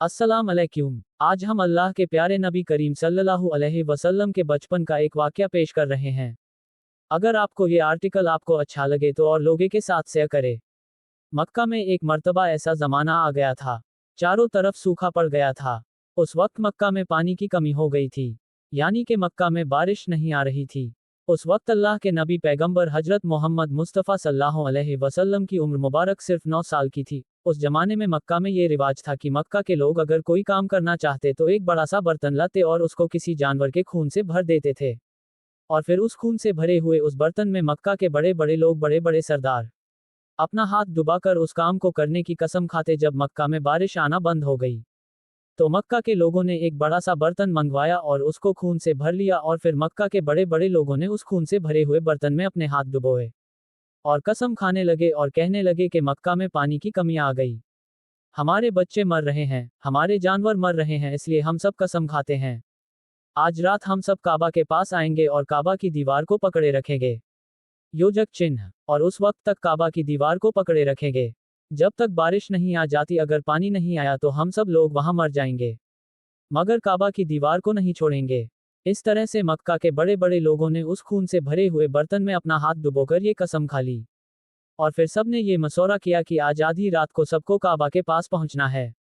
अस्सलाम अलैकुम। आज हम अल्लाह के प्यारे नबी करीम सल्लल्लाहु अलैहि वसल्लम के बचपन का एक वाकया पेश कर रहे हैं। अगर आपको ये आर्टिकल आपको अच्छा लगे तो और लोगों के साथ शेयर करें। मक्का में एक मर्तबा ऐसा जमाना आ गया था। चारों तरफ सूखा पड़ गया था। उस वक्त मक्का में पानी की कमी हो गई थी। यानी कि मक्का में बारिश नहीं आ रही थी। उस वक्त अल्लाह के नबी पैगंबर हजरत मोहम्मद मुस्तफ़ा सल्लल्लाहु अलैहि वसल्लम की उम्र मुबारक सिर्फ 9 साल की थी। उस जमाने में मक्का में ये रिवाज था कि मक्का के लोग अगर कोई काम करना चाहते तो एक बड़ा सा बर्तन लाते और उसको किसी जानवर के खून से भर देते थे। और फिर उस खून से भरे हुए उस बर्तन में मक्का के बड़े बड़े लोग, बड़े बड़े सरदार, अपना हाथ डुबाकर उस काम को करने की कसम खाते। जब मक्का में बारिश आना बंद हो गई तो मक्का के लोगों ने एक बड़ा सा बर्तन मंगवाया और उसको खून से भर लिया और फिर मक्का के बड़े बड़े लोगों ने उस खून से भरे हुए बर्तन में अपने हाथ डुबोए और कसम खाने लगे और कहने लगे कि मक्का में पानी की कमी आ गई। हमारे बच्चे मर रहे हैं, हमारे जानवर मर रहे हैं, इसलिए हम सब कसम खाते हैं आज रात हम सब काबा के पास आएंगे और काबा की दीवार को पकड़े रखेंगे, योजक चिन्ह, और उस वक्त तक काबा की दीवार को पकड़े रखेंगे जब तक बारिश नहीं आ जाती। अगर पानी नहीं आया तो हम सब लोग वहां मर जाएंगे, मगर काबा की दीवार को नहीं छोड़ेंगे। इस तरह से मक्का के बड़े बड़े लोगों ने उस खून से भरे हुए बर्तन में अपना हाथ डुबोकर ये कसम खा ली। और फिर सबने ये मशवरा किया कि आज आधी रात को सबको काबा के पास पहुंचना है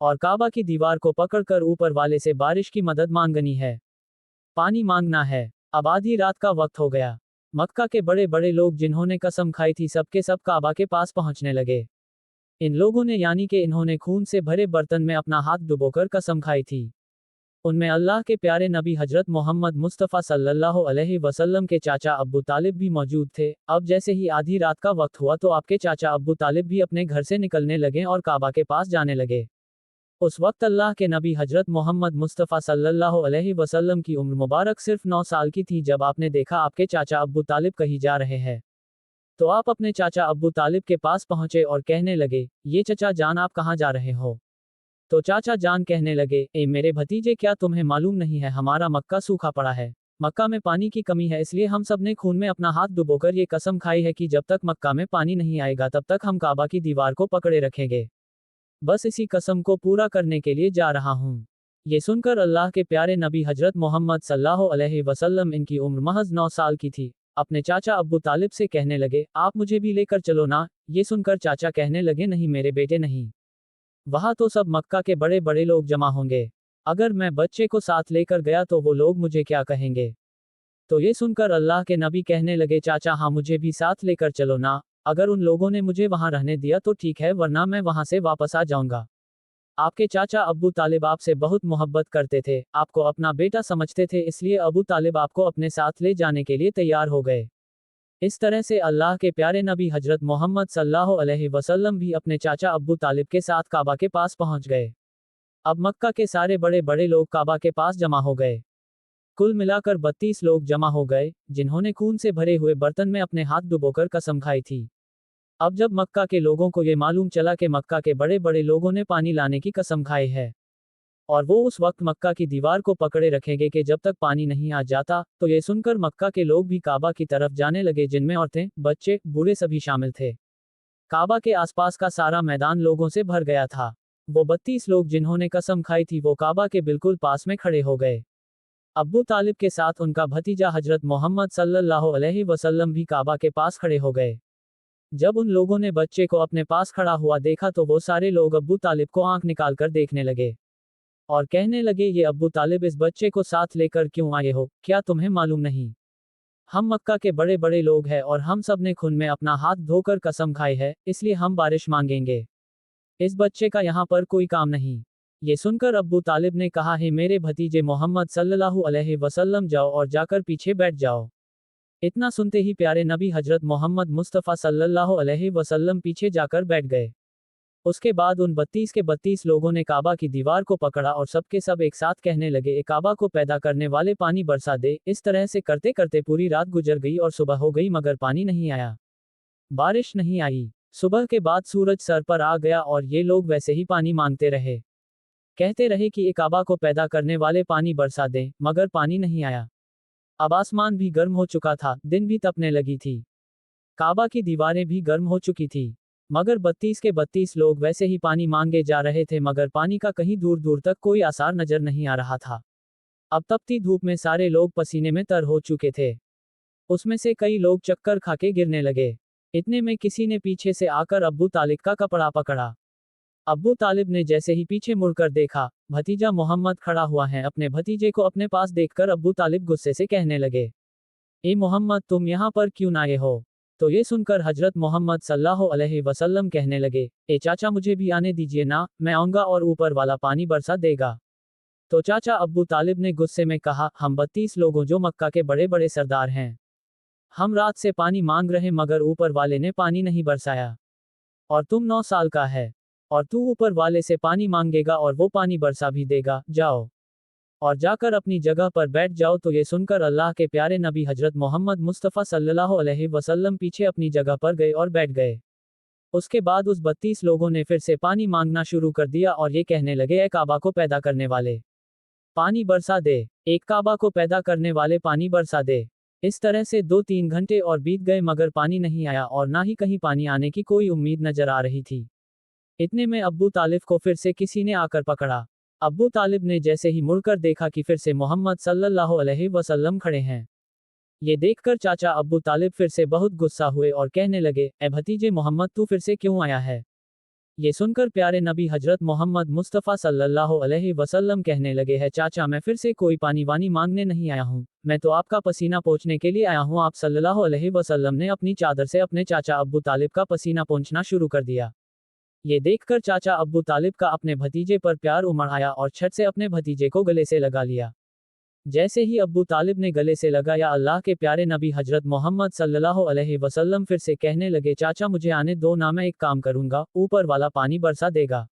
और काबा की दीवार को पकड़कर ऊपर वाले से बारिश की मदद मांगनी है, पानी मांगना है। अब आधी रात का वक्त हो गया। मक्का के बड़े बड़े लोग जिन्होंने कसम खाई थी सबके सब काबा के पास पहुंचने लगे। इन लोगों ने, यानी कि इन्होंने खून से भरे बर्तन में अपना हाथ डुबोकर कसम खाई थी। उनमें अल्लाह के प्यारे नबी हजरत मोहम्मद मुस्तफ़ा सल्लल्लाहु अलैहि वसल्लम के चाचा अब्बू तालिब भी मौजूद थे। अब जैसे ही आधी रात का वक्त हुआ तो आपके चाचा अब्बू तालिब भी अपने घर से निकलने लगे और काबा के पास जाने लगे। उस वक्त अल्लाह के नबी हजरत मोहम्मद मुस्तफ़ा सल्लल्लाहु अलैहि वसल्लम की उम्र मुबारक सिर्फ 9 साल की थी। जब आपने देखा आपके चाचा अब्बू तालिब कहीं जा रहे हैं तो आप अपने चाचा अब्बू तालिब के पास पहुंचे और कहने लगे, ये चचा जान आप कहाँ जा रहे हो? तो चाचा जान कहने लगे, ए मेरे भतीजे, क्या तुम्हें मालूम नहीं है हमारा मक्का सूखा पड़ा है, मक्का में पानी की कमी है, इसलिए हम सब ने खून में अपना हाथ डुबोकर ये कसम खाई है कि जब तक मक्का में पानी नहीं आएगा तब तक हम काबा की दीवार को पकड़े रखेंगे। बस इसी कसम को पूरा करने के लिए जा रहा हूँ। ये सुनकर अल्लाह के प्यारे नबी हजरत मोहम्मद सल्लल्लाहु अलैहि वसल्लम, इनकी उम्र महज 9 साल की थी, अपने चाचा अब्बू तालिब से कहने लगे, आप मुझे भी लेकर चलो ना। ये सुनकर चाचा कहने लगे, नहीं मेरे बेटे नहीं, वहां तो सब मक्का के बड़े बड़े लोग जमा होंगे, अगर मैं बच्चे को साथ लेकर गया तो वो लोग मुझे क्या कहेंगे? तो ये सुनकर अल्लाह के नबी कहने लगे, चाचा हाँ मुझे भी साथ लेकर चलो ना। अगर उन लोगों ने मुझे वहां रहने दिया तो ठीक है, वरना मैं वहां से वापस आ जाऊंगा। आपके चाचा अब्बू तालिब आपसे बहुत मोहब्बत करते थे, आपको अपना बेटा समझते थे, इसलिए अबू तालिब आपको अपने साथ ले जाने के लिए तैयार हो गए। इस तरह से अल्लाह के प्यारे नबी हजरत मोहम्मद सल्लल्लाहु अलैहि वसल्लम भी अपने चाचा अब्बू तालिब के साथ काबा के पास पहुंच गए। अब मक्का के सारे बड़े बड़े लोग काबा के पास जमा हो गए। कुल मिलाकर 32 लोग जमा हो गए, जिन्होंने खून से भरे हुए बर्तन में अपने हाथ डुबोकर कसम खाई थी। अब जब मक्का के लोगों को ये मालूम चला कि मक्का के बड़े बड़े लोगों ने पानी लाने की कसम खाई है और वो उस वक्त मक्का की दीवार को पकड़े रखेंगे कि जब तक पानी नहीं आ जाता, तो ये सुनकर मक्का के लोग भी काबा की तरफ जाने लगे, जिनमें औरतें, बच्चे, बूढ़े सभी शामिल थे। काबा के आसपास का सारा मैदान लोगों से भर गया था। वो 32 लोग जिन्होंने कसम खाई थी वो काबा के बिल्कुल पास में खड़े हो गए। अब्बू तालिब के साथ उनका भतीजा हजरत मोहम्मद सल्लल्लाहु अलैहि वसल्लम भी काबा के पास खड़े हो गए। जब उन लोगों ने बच्चे को अपने पास खड़ा हुआ देखा तो वो सारे लोग अब्बू तालिब को आंख निकालकर देखने लगे और कहने लगे, ये अब्बू तालिब इस बच्चे को साथ लेकर क्यों आए हो? क्या तुम्हें मालूम नहीं हम मक्का के बड़े बड़े लोग हैं और हम सब ने खून में अपना हाथ धोकर कसम खाई है, इसलिए हम बारिश मांगेंगे, इस बच्चे का यहाँ पर कोई काम नहीं। ये सुनकर अब्बू तालिब ने कहा, है मेरे भतीजे मोहम्मद सल्लल्लाहु अलैहि वसल्लम, जाओ और जाकर पीछे बैठ जाओ। इतना सुनते ही प्यारे नबी हजरत मोहम्मद मुस्तफ़ा सल्लल्लाहु अलैहि वसल्लम पीछे जाकर बैठ गए। उसके बाद उन 32 के 32 लोगों ने काबा की दीवार को पकड़ा और सबके सब एक साथ कहने लगे, ए काबा को पैदा करने वाले पानी बरसा दे। इस तरह से करते करते पूरी रात गुजर गई और सुबह हो गई, मगर पानी नहीं आया, बारिश नहीं आई। सुबह के बाद सूरज सर पर आ गया और ये लोग वैसे ही पानी मांगते रहे, कहते रहे कि ए काबा को पैदा करने वाले पानी बरसा दें, मगर पानी नहीं आया। अब आसमान भी गर्म हो चुका था, दिन भी तपने लगी थी, काबा की दीवारें भी गर्म हो चुकी थी, मगर 32 के 32 लोग वैसे ही पानी मांगे जा रहे थे, मगर पानी का कहीं दूर दूर तक कोई आसार नजर नहीं आ रहा था। अब तपती धूप में सारे लोग पसीने में तर हो चुके थे। उसमें से कई लोग चक्कर खाके गिरने लगे। इतने में किसी ने पीछे से आकर अब्बू तालिब का कपड़ा पकड़ा। अब्बू तालिब ने जैसे ही पीछे मुड़कर देखा, भतीजा मोहम्मद खड़ा हुआ है। अपने भतीजे को अपने पास देखकर अब्बू तालिब गुस्से से कहने लगे, ए मोहम्मद, तुम यहाँ पर क्यों आए हो? तो ये सुनकर हजरत मोहम्मद सल्लल्लाहु अलैहि वसल्लम कहने लगे, ए चाचा, मुझे भी आने दीजिए ना, मैं आऊंगा और ऊपर वाला पानी बरसा देगा। तो चाचा अब्बू तालिब ने गुस्से में कहा, हम 32 लोगों जो मक्का के बड़े बड़े सरदार हैं, हम रात से पानी मांग रहे मगर ऊपर वाले ने पानी नहीं बरसाया। और तुम 9 साल का है और तू ऊपर वाले से पानी मांगेगा और वो पानी बरसा भी देगा। जाओ और जाकर अपनी जगह पर बैठ जाओ। तो ये सुनकर अल्लाह के प्यारे नबी हजरत मोहम्मद मुस्तफ़ा सल्लल्लाहु अलैहि वसल्लम पीछे अपनी जगह पर गए और बैठ गए। उसके बाद उस 32 लोगों ने फिर से पानी मांगना शुरू कर दिया और ये कहने लगे, ए काबा को पैदा करने वाले, पानी बरसा दे। एक काबा को पैदा करने वाले, पानी बरसा दे। इस तरह से 2-3 घंटे और बीत गए मगर पानी नहीं आया और ना ही कहीं पानी आने की कोई उम्मीद नजर आ रही थी। इतने में अब्बू तालिब को फिर से किसी ने आकर पकड़ा। अब्बू तालिब ने जैसे ही मुड़कर देखा कि फिर से मोहम्मद सल्लल्लाहु अलैहि वसल्लम खड़े हैं। ये देखकर चाचा अब्बू तालिब फिर से बहुत गुस्सा हुए और कहने लगे, ए भतीजे मोहम्मद, तू फिर से क्यों आया है? ये सुनकर प्यारे नबी हजरत मोहम्मद मुस्तफ़ा सल्लल्लाहु अलैहि वसल्लम कहने लगे, है चाचा, मैं फिर से कोई पानी वानी मांगने नहीं आया हूँ, मैं तो आपका पसीना पोंछने के लिए आया हूँ। आप सल्लल्लाहु अलैहि वसल्लम ने अपनी चादर से अपने चाचा अब्बू तालिब का पसीना पोंछना शुरू कर दिया। ये देखकर चाचा अब्बू तालिब का अपने भतीजे पर प्यार उमड़ आया और झट से अपने भतीजे को गले से लगा लिया। जैसे ही अब्बू तालिब ने गले से लगाया, अल्लाह के प्यारे नबी हजरत मोहम्मद सल्लल्लाहु अलैहि वसल्लम फिर से कहने लगे, चाचा मुझे आने दो ना, मैं एक काम करूंगा, ऊपर वाला पानी बरसा देगा।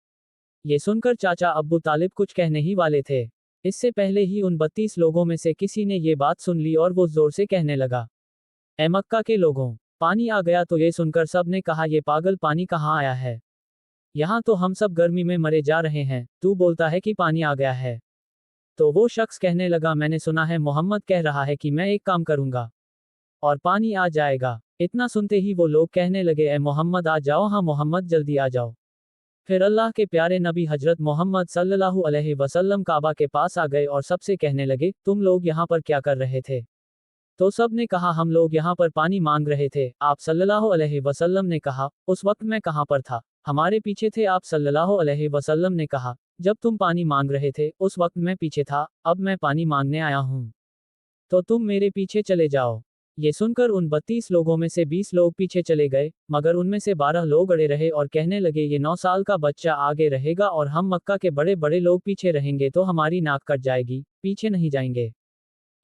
ये सुनकर चाचा अब्बू तालिब कुछ कहने ही वाले थे, इससे पहले ही उन 32 लोगों में से किसी ने ये बात सुन ली और वो जोर से कहने लगा, ए मक्का के लोगों, पानी आ गया। तो ये सुनकर सब ने कहा, ये पागल, पानी कहाँ आया है? यहाँ तो हम सब गर्मी में मरे जा रहे हैं, तू बोलता है कि पानी आ गया है। तो वो शख्स कहने लगा, मैंने सुना है मोहम्मद कह रहा है कि मैं एक काम करूंगा और पानी आ जाएगा। इतना सुनते ही वो लोग कहने लगे, ए मोहम्मद आ जाओ, हाँ मोहम्मद जल्दी आ जाओ। फिर अल्लाह के प्यारे नबी हजरत मोहम्मद सल्लल्लाहु अलैहि वसल्लम काबा के पास आ गए और सबसे कहने लगे, तुम लोग यहाँ पर क्या कर रहे थे? तो सब ने कहा, हम लोग यहाँ पर पानी मांग रहे थे। आप सल्लल्लाहु अलैहि वसल्लम ने कहा, उस वक्त मैं कहाँ पर था? हमारे पीछे थे। आप सल्लल्लाहु अलैहि वसल्लम ने कहा, जब तुम पानी मांग रहे थे उस वक्त मैं पीछे था, अब मैं पानी मांगने आया हूँ, तो तुम मेरे पीछे चले जाओ। ये सुनकर उन 32 लोगों में से 20 लोग पीछे चले गए, मगर उनमें से 12 लोग अड़े रहे और कहने लगे, ये 9 साल का बच्चा आगे रहेगा और हम मक्का के बड़े बड़े लोग पीछे रहेंगे तो हमारी नाक कट जाएगी, पीछे नहीं जाएंगे।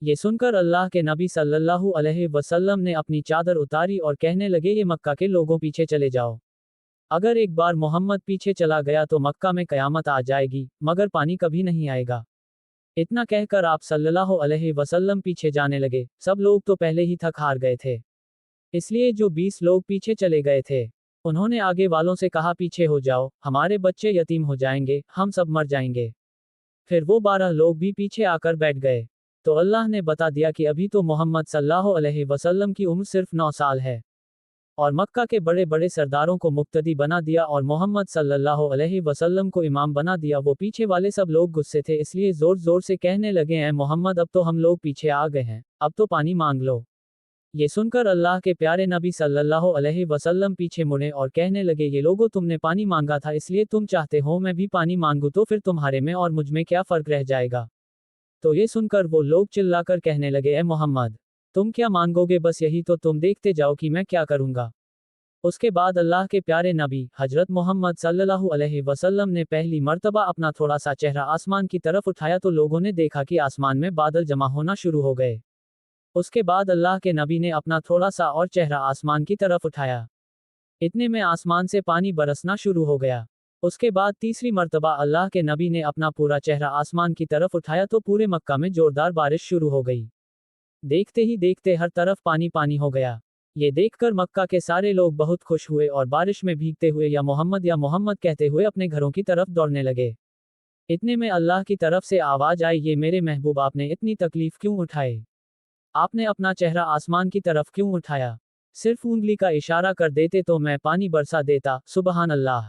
ये सुनकर अल्लाह के नबी सल्लल्लाहु अलैहि वसल्लम ने अपनी चादर उतारी और कहने लगे, ये मक्का के लोगों पीछे चले जाओ। अगर एक बार मोहम्मद पीछे चला गया तो मक्का में कयामत आ जाएगी, मगर पानी कभी नहीं आएगा। इतना कहकर आप सल्लल्लाहु अलैहि वसल्लम पीछे जाने लगे। सब लोग तो पहले ही थक हार गए थे, इसलिए जो 20 लोग पीछे चले गए थे, उन्होंने आगे वालों से कहा, पीछे हो जाओ, हमारे बच्चे यतीम हो जाएंगे, हम सब मर जाएंगे। फिर वो 12 लोग भी पीछे आकर बैठ गए। तो अल्लाह ने बता दिया कि अभी तो मोहम्मद सल्लल्लाहु अलैहि वसल्लम की उम्र सिर्फ 9 साल है और मक्का के बड़े बड़े सरदारों को मुक्तदी बना दिया और मोहम्मद सल्लल्लाहु अलैहि वसल्लम को इमाम बना दिया। वो पीछे वाले सब लोग गुस्से थे, इसलिए जोर जोर से कहने लगे, हैं मोहम्मद, अब तो हम लोग पीछे आ गए हैं, अब तो पानी मांग लो। ये सुनकर अल्लाह के प्यारे नबी सल्लल्लाहु अलैहि वसल्लम पीछे मुड़े और कहने लगे, ये लोगों, तुमने पानी मांगा था इसलिए तुम चाहते हो मैं भी पानी मांगू, तो फिर तुम्हारे में और मुझ में क्या फर्क रह जाएगा? तो ये सुनकर वो लोग चिल्लाकर कहने लगे, ए मोहम्मद, तुम क्या मांगोगे? बस यही तो तुम देखते जाओ कि मैं क्या करूंगा। उसके बाद अल्लाह के प्यारे नबी हजरत मोहम्मद सल्लल्लाहु अलैहि वसल्लम ने पहली मर्तबा अपना थोड़ा सा चेहरा आसमान की तरफ उठाया तो लोगों ने देखा कि आसमान में बादल जमा होना शुरू हो गए। उसके बाद अल्लाह के नबी ने अपना थोड़ा सा और चेहरा आसमान की तरफ उठाया, इतने में आसमान से पानी बरसना शुरू हो गया। उसके बाद तीसरी मर्तबा अल्लाह के नबी ने अपना पूरा चेहरा आसमान की तरफ उठाया तो पूरे मक्का में जोरदार बारिश शुरू हो गई। देखते ही देखते हर तरफ पानी पानी हो गया। ये देखकर मक्का के सारे लोग बहुत खुश हुए और बारिश में भीगते हुए या मोहम्मद कहते हुए अपने घरों की तरफ दौड़ने लगे। इतने में अल्लाह की तरफ से आवाज आई, ये मेरे महबूब, आपने इतनी तकलीफ क्यों उठाई? आपने अपना चेहरा आसमान की तरफ क्यों उठाया? सिर्फ उंगली का इशारा कर देते तो मैं पानी बरसा देता, सुबहान अल्लाह।